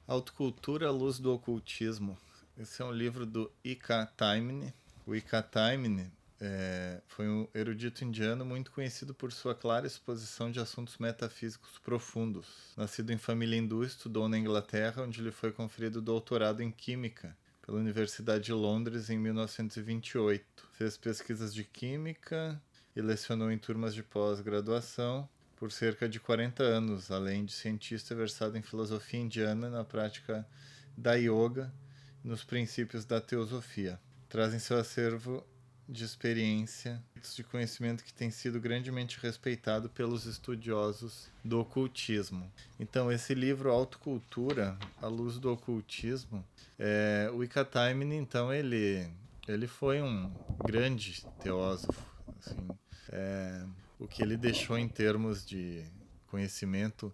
Autocultura à Luz do Ocultismo. Esse é um livro do I.K. Taimni. O I.K. Taimni foi um erudito indiano muito conhecido por sua clara exposição de assuntos metafísicos profundos. Nascido em família hindu, estudou na Inglaterra, onde lhe foi conferido doutorado em Química pela Universidade de Londres em 1928. Fez pesquisas de Química e lecionou em turmas de pós-graduação por cerca de 40 anos, além de cientista versado em filosofia indiana, na prática da yoga e nos princípios da teosofia. Traz em seu acervo de experiência de conhecimento que tem sido grandemente respeitado pelos estudiosos do ocultismo. Então, esse livro, Autocultura, à Luz do Ocultismo, o I.K. Taimni, então, ele foi um grande teósofo, assim, o que ele deixou em termos de conhecimento,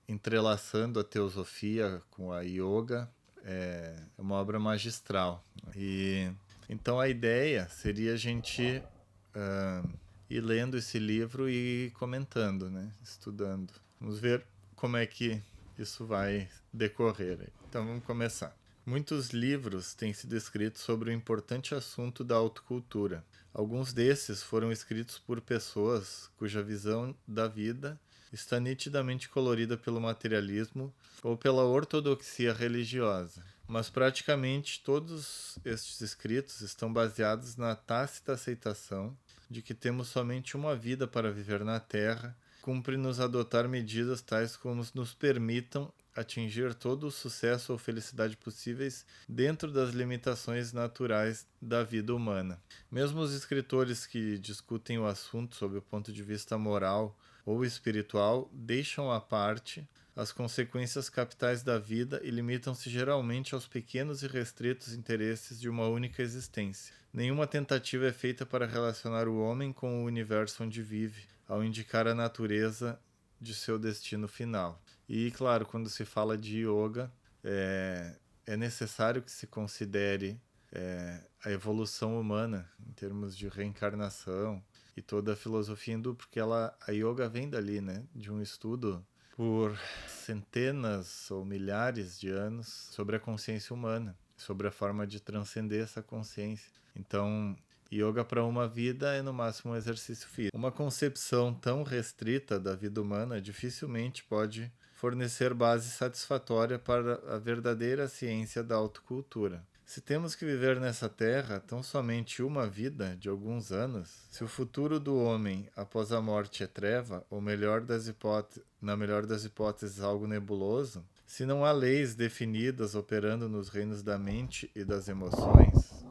entrelaçando a teosofia com a yoga, é uma obra magistral. E então a ideia seria a gente ir lendo esse livro e comentando, né? Estudando. Vamos ver como é que isso vai decorrer. Então vamos começar. Muitos livros têm sido escritos sobre o importante assunto da autocultura. Alguns desses foram escritos por pessoas cuja visão da vida está nitidamente colorida pelo materialismo ou pela ortodoxia religiosa. Mas praticamente todos estes escritos estão baseados na tácita aceitação de que temos somente uma vida para viver na Terra. Cumpre-nos adotar medidas tais como nos permitam atingir todo o sucesso ou felicidade possíveis dentro das limitações naturais da vida humana. Mesmo os escritores que discutem o assunto sob o ponto de vista moral ou espiritual deixam à parte as consequências capitais da vida e limitam-se geralmente aos pequenos e restritos interesses de uma única existência. Nenhuma tentativa é feita para relacionar o homem com o universo onde vive, ao indicar a natureza de seu destino final. E, claro, quando se fala de yoga, é necessário que se considere a evolução humana em termos de reencarnação e toda a filosofia hindu, porque a yoga vem dali, né? De um estudo por centenas ou milhares de anos sobre a consciência humana, sobre a forma de transcender essa consciência. Então, yoga para uma vida é no máximo um exercício físico. Uma concepção tão restrita da vida humana dificilmente pode fornecer base satisfatória para a verdadeira ciência da autocultura. Se temos que viver nessa terra tão somente uma vida de alguns anos, se o futuro do homem após a morte é treva, ou na melhor das hipóteses algo nebuloso, se não há leis definidas operando nos reinos da mente e das emoções,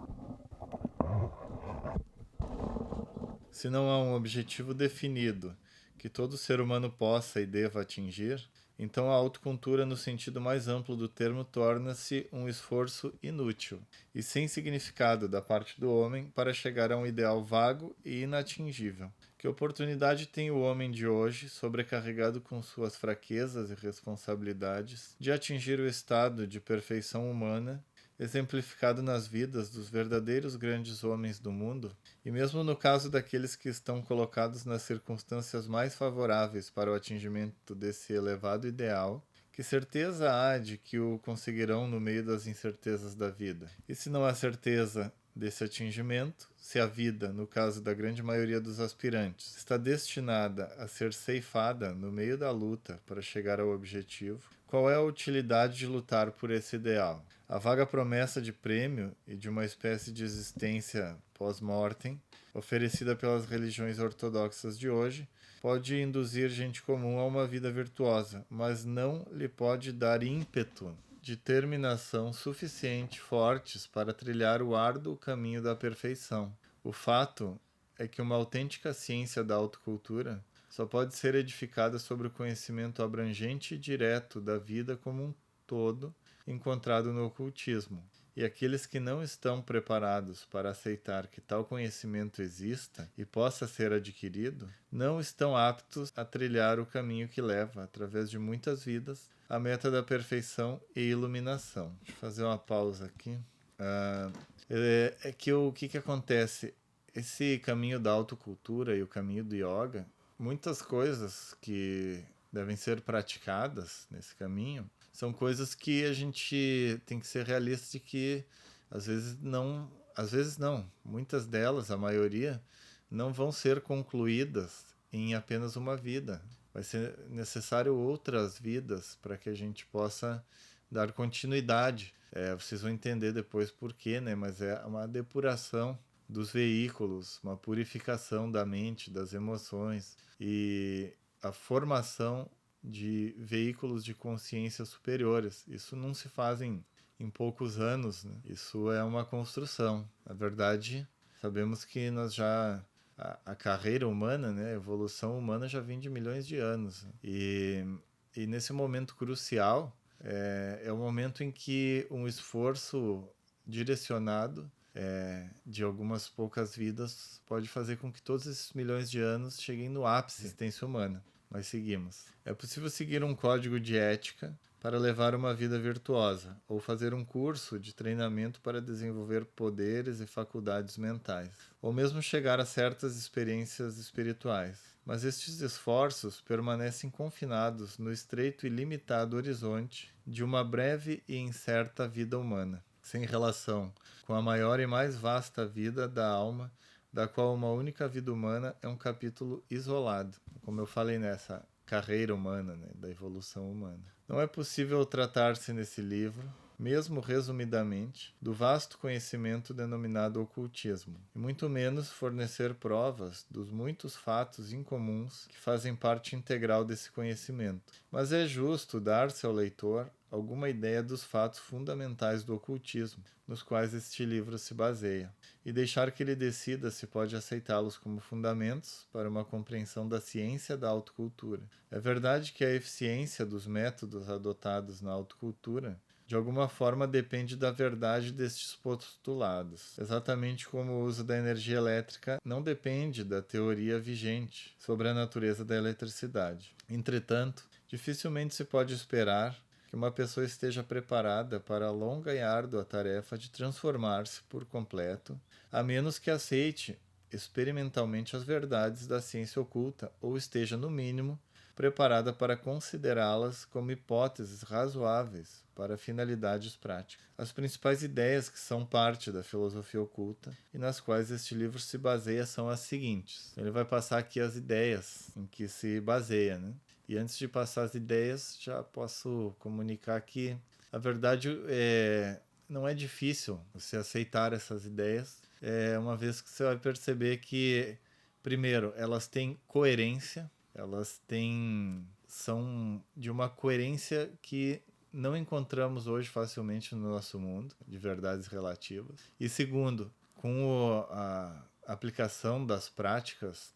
se não há um objetivo definido que todo ser humano possa e deva atingir, então a autocultura no sentido mais amplo do termo torna-se um esforço inútil e sem significado da parte do homem para chegar a um ideal vago e inatingível. Que oportunidade tem o homem de hoje, sobrecarregado com suas fraquezas e responsabilidades, de atingir o estado de perfeição humana exemplificado nas vidas dos verdadeiros grandes homens do mundo, e mesmo no caso daqueles que estão colocados nas circunstâncias mais favoráveis para o atingimento desse elevado ideal, que certeza há de que o conseguirão no meio das incertezas da vida? E se não há certeza desse atingimento, se a vida, no caso da grande maioria dos aspirantes, está destinada a ser ceifada no meio da luta para chegar ao objetivo, qual é a utilidade de lutar por esse ideal? A vaga promessa de prêmio e de uma espécie de existência pós-mortem, oferecida pelas religiões ortodoxas de hoje, pode induzir gente comum a uma vida virtuosa, mas não lhe pode dar ímpeto, determinação suficiente fortes para trilhar o árduo caminho da perfeição. O fato é que uma autêntica ciência da autocultura só pode ser edificada sobre o conhecimento abrangente e direto da vida como um todo encontrado no ocultismo. E aqueles que não estão preparados para aceitar que tal conhecimento exista e possa ser adquirido, não estão aptos a trilhar o caminho que leva, através de muitas vidas, à meta da perfeição e iluminação. Deixa eu fazer uma pausa aqui. O que acontece? Esse caminho da autocultura e o caminho do yoga, muitas coisas que devem ser praticadas nesse caminho são coisas que a gente tem que ser realista de que às vezes não, muitas delas, a maioria, não vão ser concluídas em apenas uma vida. Vai ser necessário outras vidas para que a gente possa dar continuidade. Vocês vão entender depois por quê, né? Mas é uma depuração dos veículos, uma purificação da mente, das emoções e a formação de veículos de consciência superiores. Isso não se faz em poucos anos, né? Isso é uma construção. Na verdade, sabemos que nós já a carreira humana, né, a evolução humana já vem de milhões de anos. E nesse momento crucial, é o momento em que um esforço direcionado de algumas poucas vidas pode fazer com que todos esses milhões de anos cheguem no ápice da existência humana. Mas seguimos. É possível seguir um código de ética para levar uma vida virtuosa, ou fazer um curso de treinamento para desenvolver poderes e faculdades mentais, ou mesmo chegar a certas experiências espirituais. Mas estes esforços permanecem confinados no estreito e limitado horizonte de uma breve e incerta vida humana, sem relação com a maior e mais vasta vida da alma, da qual uma única vida humana é um capítulo isolado, como eu falei nessa carreira humana, né, da evolução humana. Não é possível tratar-se nesse livro, mesmo resumidamente, do vasto conhecimento denominado ocultismo, e muito menos fornecer provas dos muitos fatos incomuns que fazem parte integral desse conhecimento. Mas é justo dar-se ao leitor alguma ideia dos fatos fundamentais do ocultismo, nos quais este livro se baseia, e deixar que ele decida se pode aceitá-los como fundamentos para uma compreensão da ciência da autocultura. É verdade que a eficiência dos métodos adotados na autocultura de alguma forma depende da verdade destes postulados, exatamente como o uso da energia elétrica não depende da teoria vigente sobre a natureza da eletricidade. Entretanto, dificilmente se pode esperar que uma pessoa esteja preparada para a longa e árdua tarefa de transformar-se por completo, a menos que aceite experimentalmente as verdades da ciência oculta ou esteja, no mínimo, preparada para considerá-las como hipóteses razoáveis para finalidades práticas. As principais ideias que são parte da filosofia oculta e nas quais este livro se baseia são as seguintes. Ele vai passar aqui as ideias em que se baseia, né? E antes de passar as ideias, já posso comunicar que, na verdade, não é difícil você aceitar essas ideias, uma vez que você vai perceber que, primeiro, elas têm coerência, são de uma coerência que não encontramos hoje facilmente no nosso mundo, de verdades relativas. E segundo, com a aplicação das práticas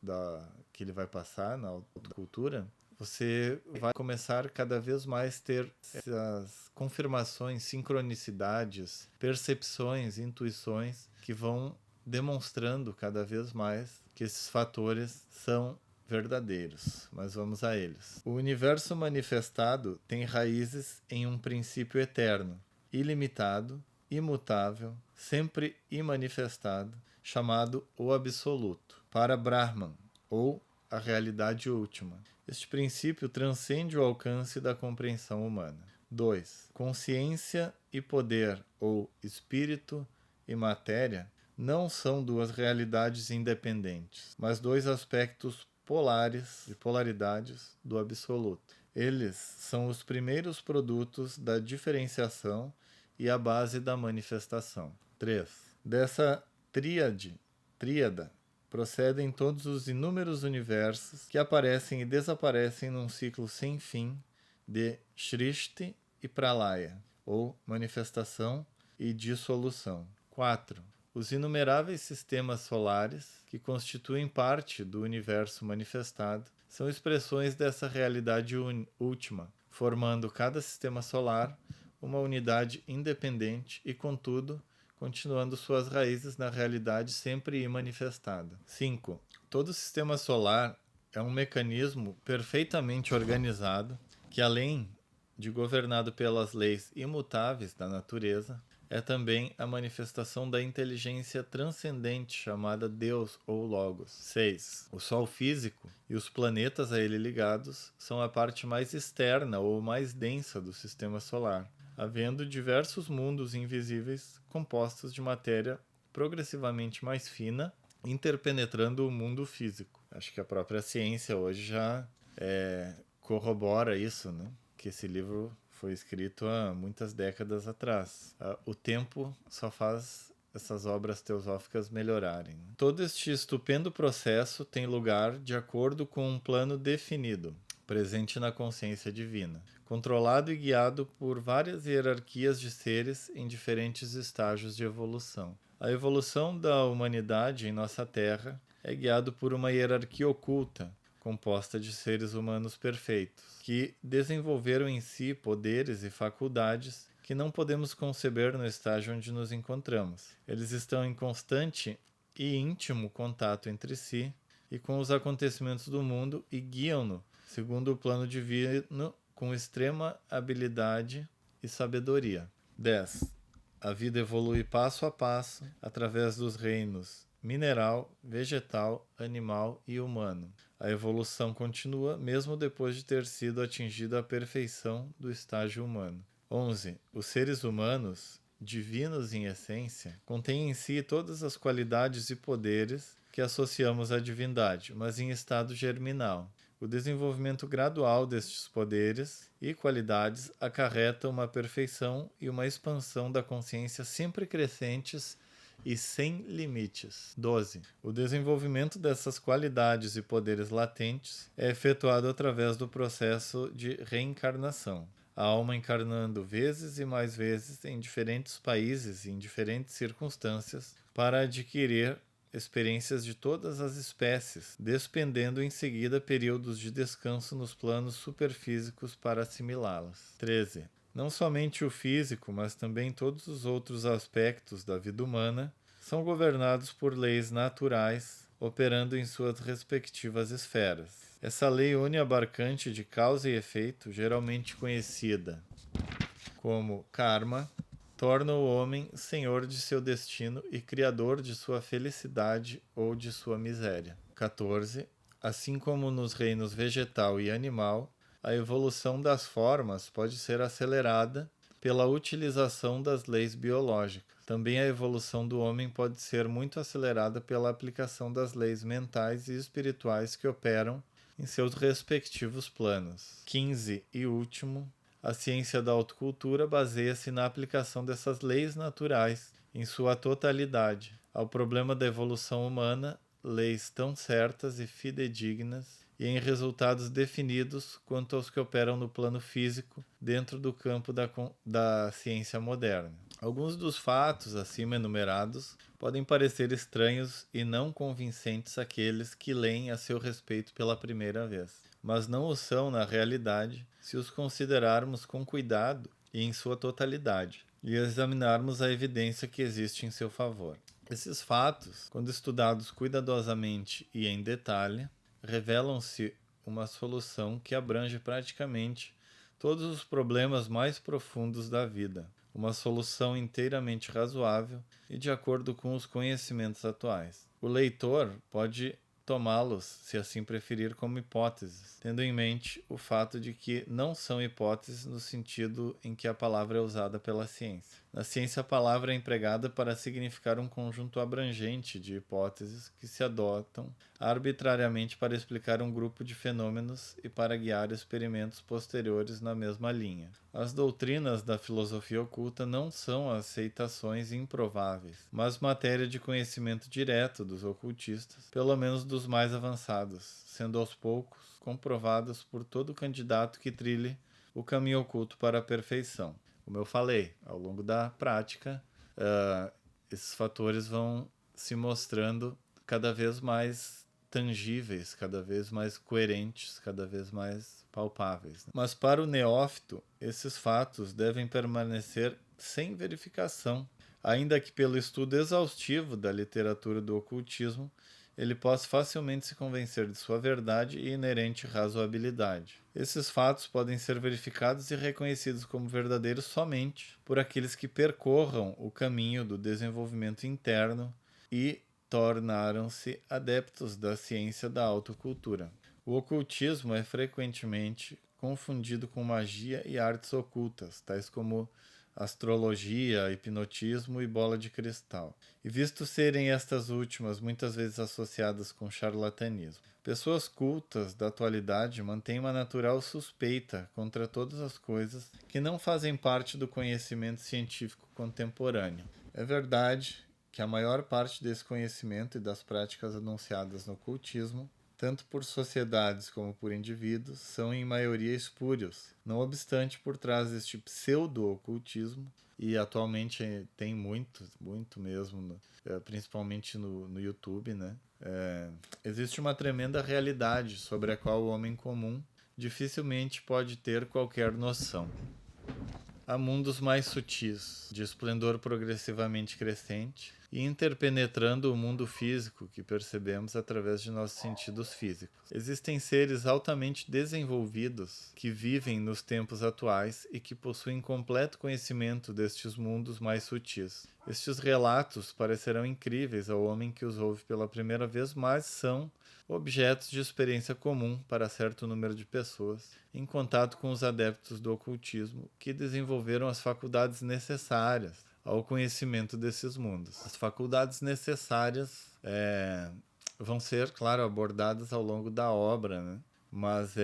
que ele vai passar na autocultura, você vai começar cada vez mais ter essas confirmações, sincronicidades, percepções, intuições que vão demonstrando cada vez mais que esses fatores são verdadeiros, mas vamos a eles. O universo manifestado tem raízes em um princípio eterno, ilimitado, imutável, sempre imanifestado, chamado o Absoluto, para Brahman, ou a realidade última. Este princípio transcende o alcance da compreensão humana. 2. Consciência e poder, ou espírito e matéria, não são duas realidades independentes, mas dois aspectos polaridades do absoluto. Eles são os primeiros produtos da diferenciação e a base da manifestação. 3. Dessa tríada procedem todos os inúmeros universos que aparecem e desaparecem num ciclo sem fim de Srishti e Pralaya, ou manifestação e dissolução. 4. Os inumeráveis sistemas solares, que constituem parte do universo manifestado, são expressões dessa realidade última, formando cada sistema solar uma unidade independente e, contudo, continuando suas raízes na realidade sempre imanifestada. 5. Todo sistema solar é um mecanismo perfeitamente organizado que, além de governado pelas leis imutáveis da natureza, é também a manifestação da inteligência transcendente chamada Deus ou Logos. 6. O Sol físico e os planetas a ele ligados são a parte mais externa ou mais densa do sistema solar, havendo diversos mundos invisíveis compostos de matéria progressivamente mais fina, interpenetrando o mundo físico. Acho que a própria ciência hoje já corrobora isso, né? Que esse livro foi escrito há muitas décadas atrás. O tempo só faz essas obras teosóficas melhorarem. Todo este estupendo processo tem lugar de acordo com um plano definido, presente na consciência divina, controlado e guiado por várias hierarquias de seres em diferentes estágios de evolução. A evolução da humanidade em nossa Terra é guiado por uma hierarquia oculta, composta de seres humanos perfeitos, que desenvolveram em si poderes e faculdades que não podemos conceber no estágio onde nos encontramos. Eles estão em constante e íntimo contato entre si e com os acontecimentos do mundo e guiam-no segundo o plano divino com extrema habilidade e sabedoria. 10. A vida evolui passo a passo através dos reinos mineral, vegetal, animal e humano. A evolução continua mesmo depois de ter sido atingida a perfeição do estágio humano. 11. Os seres humanos, divinos em essência, contêm em si todas as qualidades e poderes que associamos à divindade, mas em estado germinal. O desenvolvimento gradual destes poderes e qualidades acarreta uma perfeição e uma expansão da consciência sempre crescentes e sem limites. 12. O desenvolvimento dessas qualidades e poderes latentes é efetuado através do processo de reencarnação. A alma encarnando vezes e mais vezes em diferentes países e em diferentes circunstâncias para adquirir experiências de todas as espécies, despendendo em seguida períodos de descanso nos planos superfísicos para assimilá-las. 13. Não somente o físico, mas também todos os outros aspectos da vida humana são governados por leis naturais, operando em suas respectivas esferas. Essa lei oniabarcante de causa e efeito, geralmente conhecida como karma, torna o homem senhor de seu destino e criador de sua felicidade ou de sua miséria. 14. Assim como nos reinos vegetal e animal, a evolução das formas pode ser acelerada pela utilização das leis biológicas. Também a evolução do homem pode ser muito acelerada pela aplicação das leis mentais e espirituais que operam em seus respectivos planos. 15. E último, a ciência da autocultura baseia-se na aplicação dessas leis naturais em sua totalidade ao problema da evolução humana, leis tão certas e fidedignas, e em resultados definidos quanto aos que operam no plano físico dentro do campo da ciência moderna. Alguns dos fatos acima enumerados podem parecer estranhos e não convincentes àqueles que leem a seu respeito pela primeira vez, mas não o são na realidade se os considerarmos com cuidado e em sua totalidade, e examinarmos a evidência que existe em seu favor. Esses fatos, quando estudados cuidadosamente e em detalhe, revelam-se uma solução que abrange praticamente todos os problemas mais profundos da vida, uma solução inteiramente razoável e de acordo com os conhecimentos atuais. O leitor pode tomá-los, se assim preferir, como hipóteses, tendo em mente o fato de que não são hipóteses no sentido em que a palavra é usada pela ciência. Na ciência, a palavra é empregada para significar um conjunto abrangente de hipóteses que se adotam arbitrariamente para explicar um grupo de fenômenos e para guiar experimentos posteriores na mesma linha. As doutrinas da filosofia oculta não são aceitações improváveis, mas matéria de conhecimento direto dos ocultistas, pelo menos dos mais avançados, sendo aos poucos comprovadas por todo candidato que trilhe o caminho oculto para a perfeição. Como eu falei, ao longo da prática, esses fatores vão se mostrando cada vez mais tangíveis, cada vez mais coerentes, cada vez mais palpáveis. Mas para o neófito, esses fatos devem permanecer sem verificação, ainda que pelo estudo exaustivo da literatura do ocultismo ele possa facilmente se convencer de sua verdade e inerente razoabilidade. Esses fatos podem ser verificados e reconhecidos como verdadeiros somente por aqueles que percorram o caminho do desenvolvimento interno e tornaram-se adeptos da ciência da autocultura. O ocultismo é frequentemente confundido com magia e artes ocultas, tais como astrologia, hipnotismo e bola de cristal, e visto serem estas últimas muitas vezes associadas com charlatanismo. Pessoas cultas da atualidade mantêm uma natural suspeita contra todas as coisas que não fazem parte do conhecimento científico contemporâneo. É verdade que a maior parte desse conhecimento e das práticas anunciadas no ocultismo, tanto por sociedades como por indivíduos, são em maioria espúrios. Não obstante, por trás deste pseudo-ocultismo, e atualmente tem muito mesmo, principalmente no YouTube, né? Existe uma tremenda realidade sobre a qual o homem comum dificilmente pode ter qualquer noção. Há mundos mais sutis, de esplendor progressivamente crescente, e interpenetrando o mundo físico que percebemos através de nossos sentidos físicos. Existem seres altamente desenvolvidos que vivem nos tempos atuais e que possuem completo conhecimento destes mundos mais sutis. Estes relatos parecerão incríveis ao homem que os ouve pela primeira vez, mas são objetos de experiência comum para certo número de pessoas, em contato com os adeptos do ocultismo que desenvolveram as faculdades necessárias ao conhecimento desses mundos. As faculdades necessárias vão ser, claro, abordadas ao longo da obra, né? Mas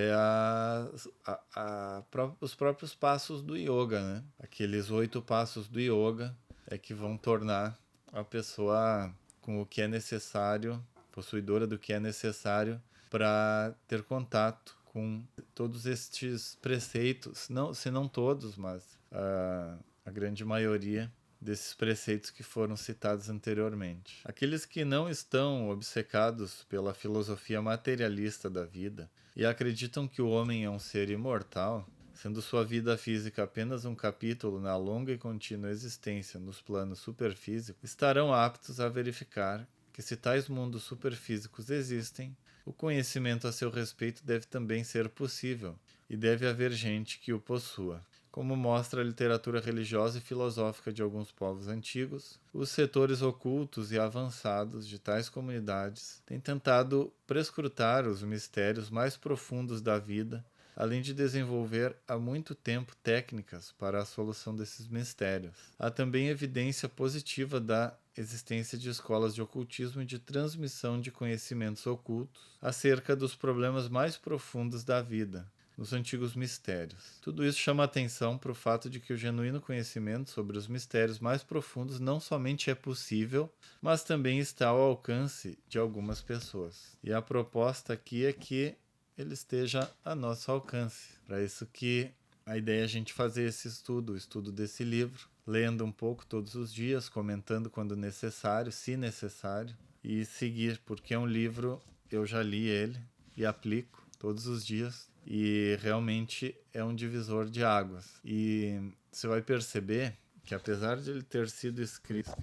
os próprios passos do yoga, né? Aqueles 8 passos do yoga que vão tornar a pessoa com o que é necessário, possuidora do que é necessário para ter contato com todos estes preceitos, não, se não todos, mas a grande maioria desses preceitos que foram citados anteriormente. Aqueles que não estão obcecados pela filosofia materialista da vida e acreditam que o homem é um ser imortal, sendo sua vida física apenas um capítulo na longa e contínua existência nos planos superfísicos, estarão aptos a verificar que se tais mundos superfísicos existem, o conhecimento a seu respeito deve também ser possível, e deve haver gente que o possua. Como mostra a literatura religiosa e filosófica de alguns povos antigos, os setores ocultos e avançados de tais comunidades têm tentado prescrutar os mistérios mais profundos da vida, além de desenvolver há muito tempo técnicas para a solução desses mistérios. Há também evidência positiva da existência de escolas de ocultismo e de transmissão de conhecimentos ocultos acerca dos problemas mais profundos da vida, nos antigos mistérios. Tudo isso chama atenção para o fato de que o genuíno conhecimento sobre os mistérios mais profundos não somente é possível, mas também está ao alcance de algumas pessoas. E a proposta aqui é que ele esteja a nosso alcance. Para isso que a ideia é a gente fazer esse estudo, o estudo desse livro, lendo um pouco todos os dias, comentando quando necessário, se necessário, e seguir, porque é um livro, eu já li ele e aplico todos os dias, e realmente é um divisor de águas. E você vai perceber que apesar de ele ter sido escrito,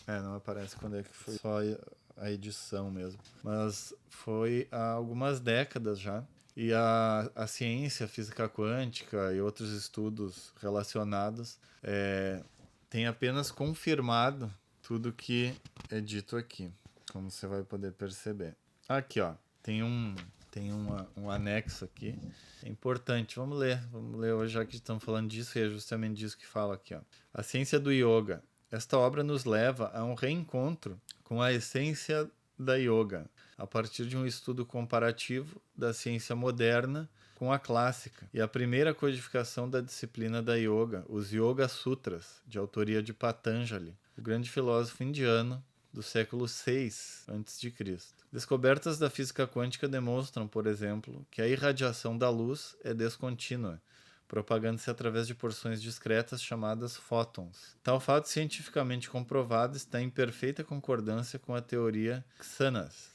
não aparece quando é que foi, só a edição mesmo, mas foi há algumas décadas já, e a ciência, a física quântica e outros estudos relacionados têm apenas confirmado tudo que é dito aqui, como você vai poder perceber. Aqui, ó, tem um anexo aqui, é importante, vamos ler hoje, já que estamos falando disso, e é justamente disso que fala aqui, ó. A ciência do yoga. Esta obra nos leva a um reencontro com a essência da yoga, a partir de um estudo comparativo da ciência moderna com a clássica, e a primeira codificação da disciplina da yoga, os Yoga Sutras, de autoria de Patanjali, o grande filósofo indiano do século VI a.C. Descobertas da física quântica demonstram, por exemplo, que a irradiação da luz é descontínua, propagando-se através de porções discretas chamadas fótons. Tal fato cientificamente comprovado está em perfeita concordância com a teoria Kshanas,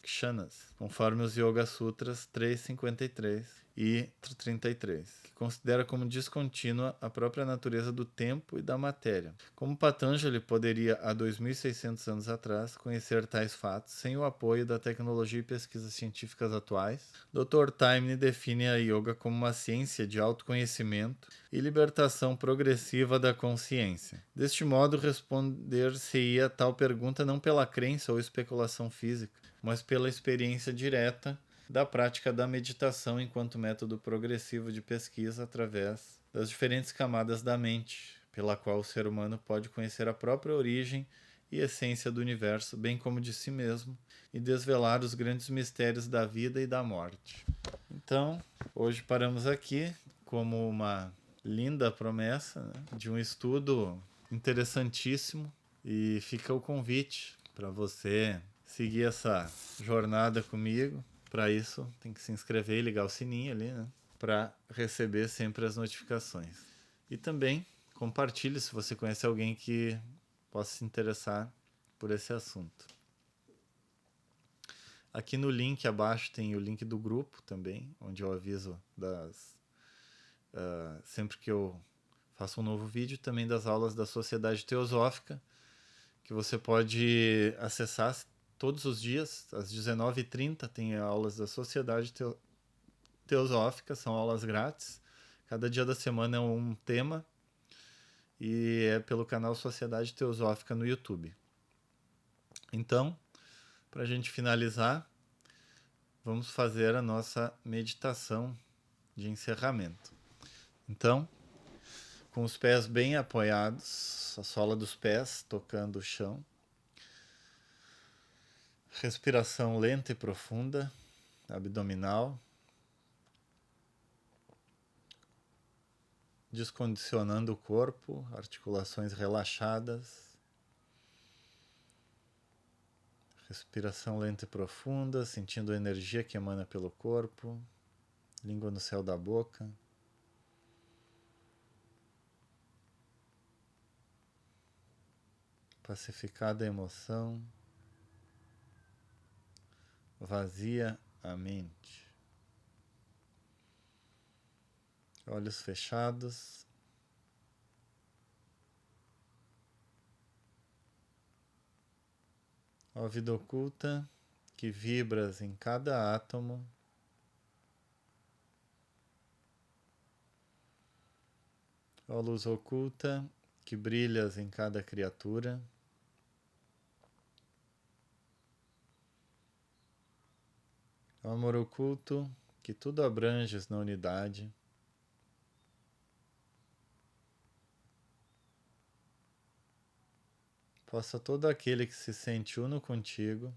conforme os Yoga Sutras 3.53, e 33, que considera como descontínua a própria natureza do tempo e da matéria. Como Patanjali poderia, há 2.600 anos atrás, conhecer tais fatos sem o apoio da tecnologia e pesquisas científicas atuais, Dr. Taimni define a yoga como uma ciência de autoconhecimento e libertação progressiva da consciência. Deste modo, responder-se-ia tal pergunta não pela crença ou especulação física, mas pela experiência direta da prática da meditação enquanto método progressivo de pesquisa através das diferentes camadas da mente, pela qual o ser humano pode conhecer a própria origem e essência do universo, bem como de si mesmo, e desvelar os grandes mistérios da vida e da morte. Então, hoje paramos aqui como uma linda promessa, né, de um estudo interessantíssimo, e fica o convite para você seguir essa jornada comigo. Para isso, tem que se inscrever e ligar o sininho ali, né? Para receber sempre as notificações. E também compartilhe se você conhece alguém que possa se interessar por esse assunto. Aqui no link abaixo tem o link do grupo também, onde eu aviso sempre que eu faço um novo vídeo, também das aulas da Sociedade Teosófica, que você pode acessar todos os dias, às 19h30, tem aulas da Sociedade Teosófica, são aulas grátis. Cada dia da semana é um tema e é pelo canal Sociedade Teosófica no YouTube. Então, para a gente finalizar, vamos fazer a nossa meditação de encerramento. Então, com os pés bem apoiados, a sola dos pés tocando o chão, respiração lenta e profunda, abdominal, descondicionando o corpo, articulações relaxadas, respiração lenta e profunda, sentindo a energia que emana pelo corpo, língua no céu da boca. Pacificada a emoção, vazia a mente. Olhos fechados. Ó vida oculta que vibras em cada átomo. Ó luz oculta que brilhas em cada criatura. Ó amor oculto que tudo abranges na unidade. Possa todo aquele que se sente uno contigo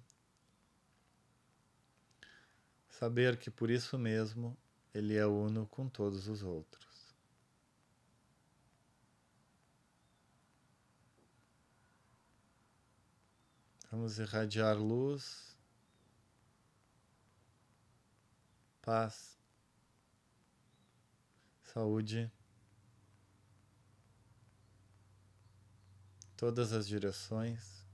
saber que por isso mesmo ele é uno com todos os outros. Vamos irradiar luz, paz, saúde, todas as direções,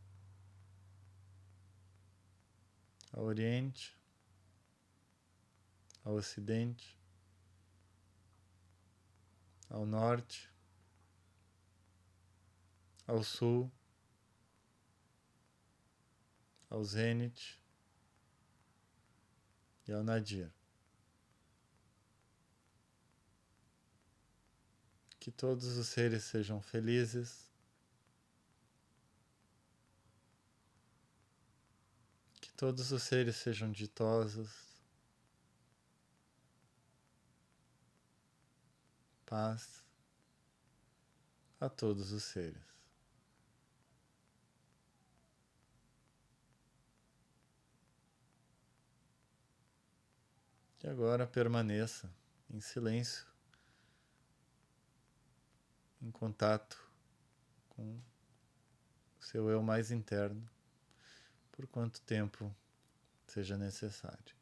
ao Oriente, ao Ocidente, ao Norte, ao Sul, ao Zênite e ao Nadir. Que todos os seres sejam felizes, que todos os seres sejam ditosos, paz a todos os seres. E agora permaneça em silêncio, em contato com o seu eu mais interno, por quanto tempo seja necessário.